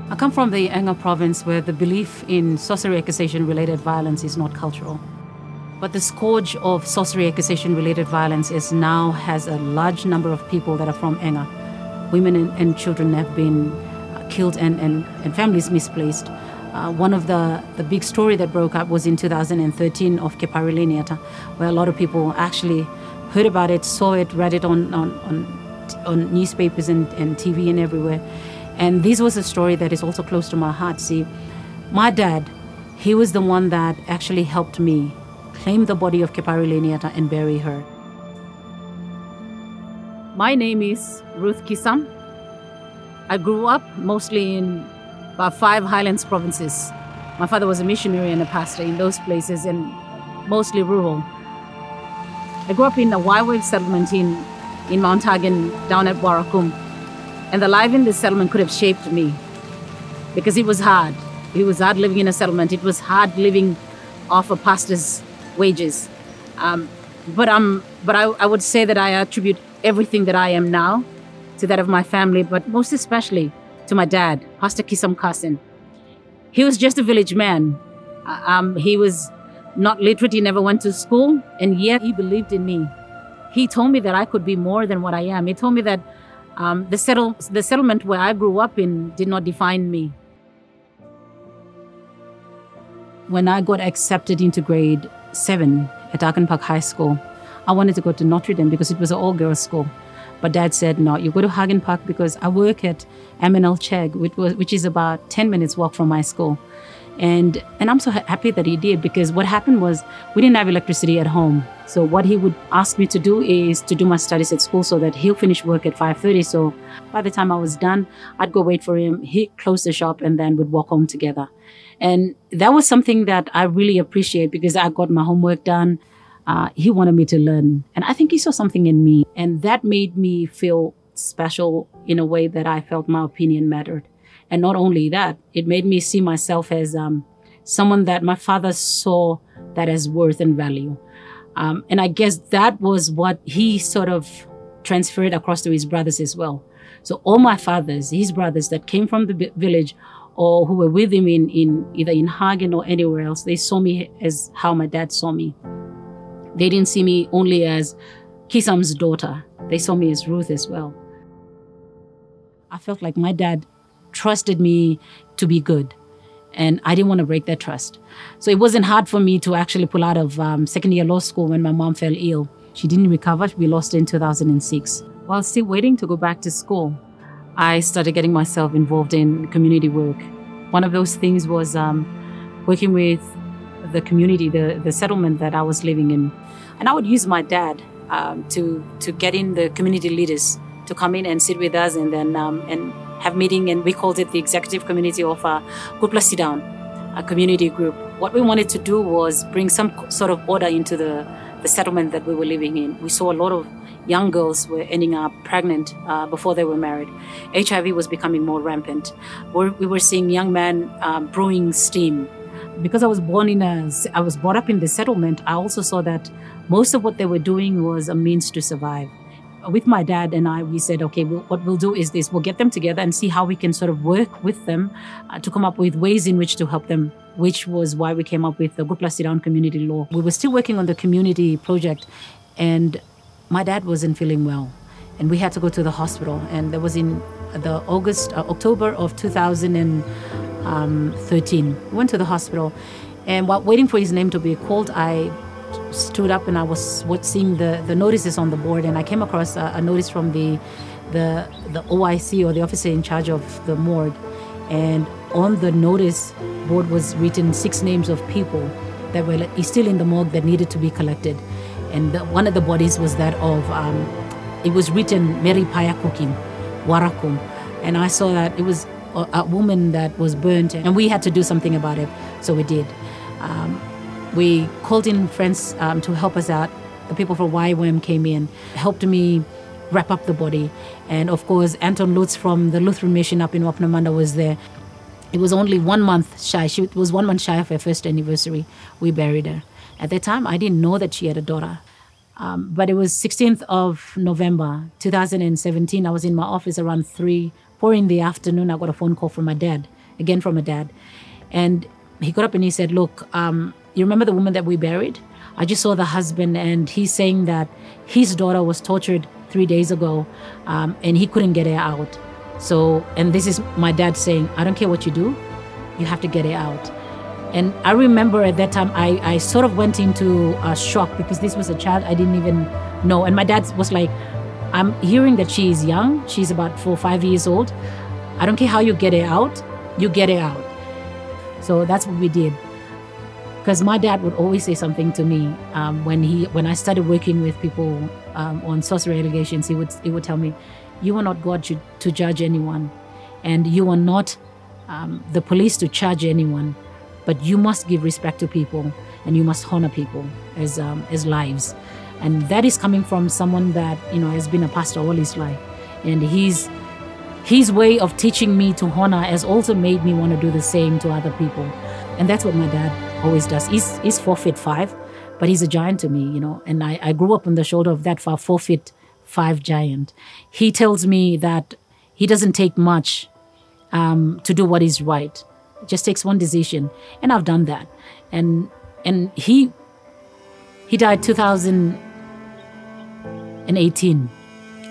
I come from the Enga province where the belief in sorcery accusation-related violence is not cultural. But the scourge of sorcery accusation-related violence now has a large number of people that are from Enga. Women and children have been killed and families misplaced. One of the big story that broke up was in 2013 of Kepariliniata, where a lot of people actually heard about it, saw it, read it on newspapers and TV and everywhere. And this was a story that is also close to my heart. See, my dad, he was the one that actually helped me claim the body of Kepariliniata and bury her. My name is Ruth Kissam. I grew up mostly in about 5 highlands provinces. My father was a missionary and a pastor in those places and mostly rural. I grew up in a Waiwave settlement in Mount Hagen down at Warakum. And the life in this settlement could have shaped me because it was hard. It was hard living in a settlement. It was hard living off a pastor's wages. But I would say that I attribute everything that I am now to that of my family, but most especially to my dad, Pastor Kissam Kasen. He was just a village man. He was not literate. He never went to school, and yet he believed in me. He told me that I could be more than what I am. He told me that the settlement where I grew up in did not define me. When I got accepted into grade 7 at Arkan Park High School, I wanted to go to Notre Dame because it was an all-girls school. But Dad said, no, you go to Hagen Park because I work at MNL Chegg, which is about 10 minutes walk from my school. And I'm so happy that he did, because what happened was we didn't have electricity at home. So what he would ask me to do is to do my studies at school so that he'll finish work at 5:30. So by the time I was done, I'd go wait for him. He'd close the shop and then we'd walk home together. And that was something that I really appreciate because I got my homework done. He wanted me to learn. And I think he saw something in me. And that made me feel special in a way that I felt my opinion mattered. And not only that, it made me see myself as someone that my father saw that as worth and value. And I guess that was what he sort of transferred across to his brothers as well. So all my fathers, his brothers that came from the village or who were with him in either in Hagen or anywhere else, they saw me as how my dad saw me. They didn't see me only as Kissam's daughter. They saw me as Ruth as well. I felt like my dad trusted me to be good, and I didn't want to break that trust. So it wasn't hard for me to actually pull out of second-year law school when my mom fell ill. She didn't recover. We lost her in 2006. While still waiting to go back to school, I started getting myself involved in community work. One of those things was working with the community, the settlement that I was living in. And I would use my dad to get in the community leaders to come in and sit with us and then and have meeting, and we called it the executive community of Good Place Sit Down, a community group. What we wanted to do was bring some sort of order into the settlement that we were living in. We saw a lot of young girls were ending up pregnant before they were married. HIV was becoming more rampant. We were seeing young men brewing steam. Because I was brought up in the settlement, I also saw that most of what they were doing was a means to survive. With my dad and I, we said, okay, what we'll do is this. We'll get them together and see how we can sort of work with them to come up with ways in which to help them, which was why we came up with the Good Place Sit Down community law. We were still working on the community project, and my dad wasn't feeling well, and we had to go to the hospital. And that was in the October of 2013. We went to the hospital, and while waiting for his name to be called, I stood up and I was seeing the notices on the board, and I came across a notice from the OIC, or the officer in charge of the morgue. And on the notice board was written 6 names of people that were still in the morgue that needed to be collected. And one of the bodies was that of, it was written Mary Payakukim, Warakum. And I saw that it was a woman that was burnt, and we had to do something about it. So we did. We called in friends to help us out. The people from YWAM came in, helped me wrap up the body. And of course, Anton Lutz from the Lutheran Mission up in Wapnamanda was there. It was only 1 month shy. She was 1 month shy of her first anniversary. We buried her. At that time, I didn't know that she had a daughter. But it was 16th of November, 2017. I was in my office around 4 in the afternoon. I got a phone call from my dad again from a dad. And he got up and he said, look, you remember the woman that we buried? I just saw the husband, and he's saying that his daughter was tortured 3 days ago, and he couldn't get her out. So, and this is my dad saying, I don't care what you do, you have to get her out. And I remember at that time, I sort of went into a shock because this was a child I didn't even know. And my dad was like, I'm hearing that she is young. She's about 4 or 5 years old. I don't care how you get her out, you get her out. So that's what we did. Because my dad would always say something to me when I started working with people on sorcery allegations. He would tell me, you are not God to judge anyone, and you are not the police to charge anyone, but you must give respect to people and you must honor people as lives. And that is coming from someone that has been a pastor all his life, and his way of teaching me to honor has also made me want to do the same to other people. And that's what my dad always does. He's 4'5", but he's a giant to me, and I grew up on the shoulder of that 4'5" giant. He tells me that he doesn't take much to do what is right. It just takes one decision, and I've done that. And he died 2018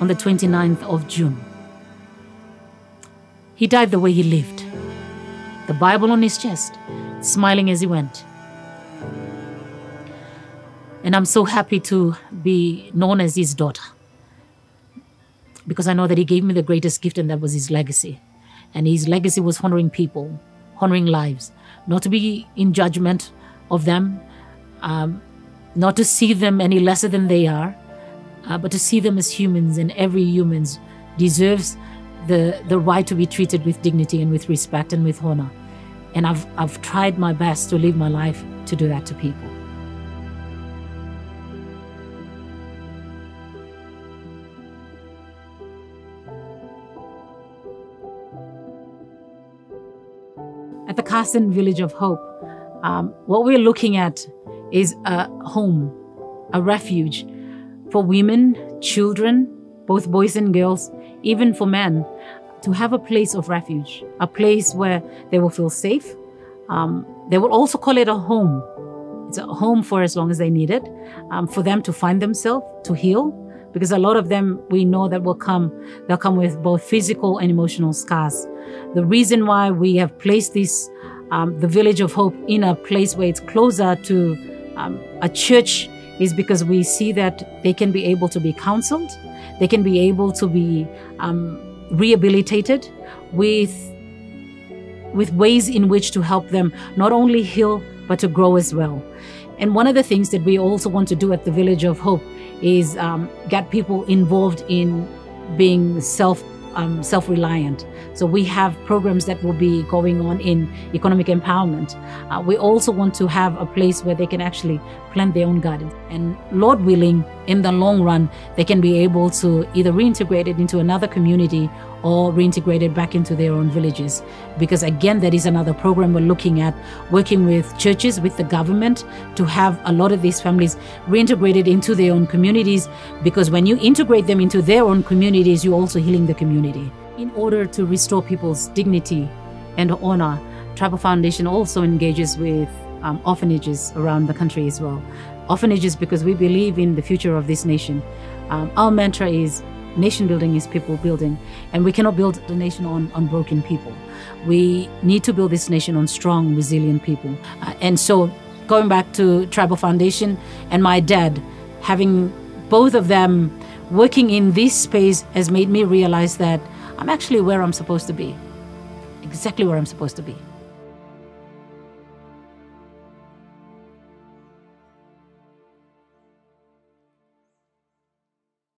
on the 29th of June. He died the way he lived, the Bible on his chest, smiling as he went. And I'm so happy to be known as his daughter, because I know that he gave me the greatest gift, and that was his legacy. And his legacy was honoring people, honoring lives, not to be in judgment of them, not to see them any lesser than they are, but to see them as humans, and every human deserves the right to be treated with dignity and with respect and with honor. And I've tried my best to live my life to do that to people. At the Kasen Village of Hope, what we're looking at is a home, a refuge for women, children, both boys and girls, even for men, to have a place of refuge, a place where they will feel safe. They will also call it a home. It's a home for as long as they need it, for them to find themselves, to heal, because a lot of them, we know that they'll come with both physical and emotional scars. The reason why we have placed this, the Village of Hope, in a place where it's closer to a church is because we see that they can be able to be counseled, they can be able to be rehabilitated with ways in which to help them not only heal, but to grow as well. And one of the things that we also want to do at the Village of Hope is get people involved in being self-reliant. So we have programs that will be going on in economic empowerment. We also want to have a place where they can actually plant their own gardens. And Lord willing, in the long run, they can be able to either reintegrate it into another community or reintegrate it back into their own villages. Because again, that is another program we're looking at, working with churches, with the government, to have a lot of these families reintegrated into their own communities. Because when you integrate them into their own communities, you're also healing the community. In order to restore people's dignity and honor, Tribal Foundation also engages with orphanages around the country as well. Orphanages because we believe in the future of this nation. Our mantra is, nation building is people building, and we cannot build the nation on broken people. We need to build this nation on strong, resilient people. And so going back to Tribal Foundation and my dad, having both of them working in this space has made me realize that I'm actually where I'm supposed to be, exactly where I'm supposed to be.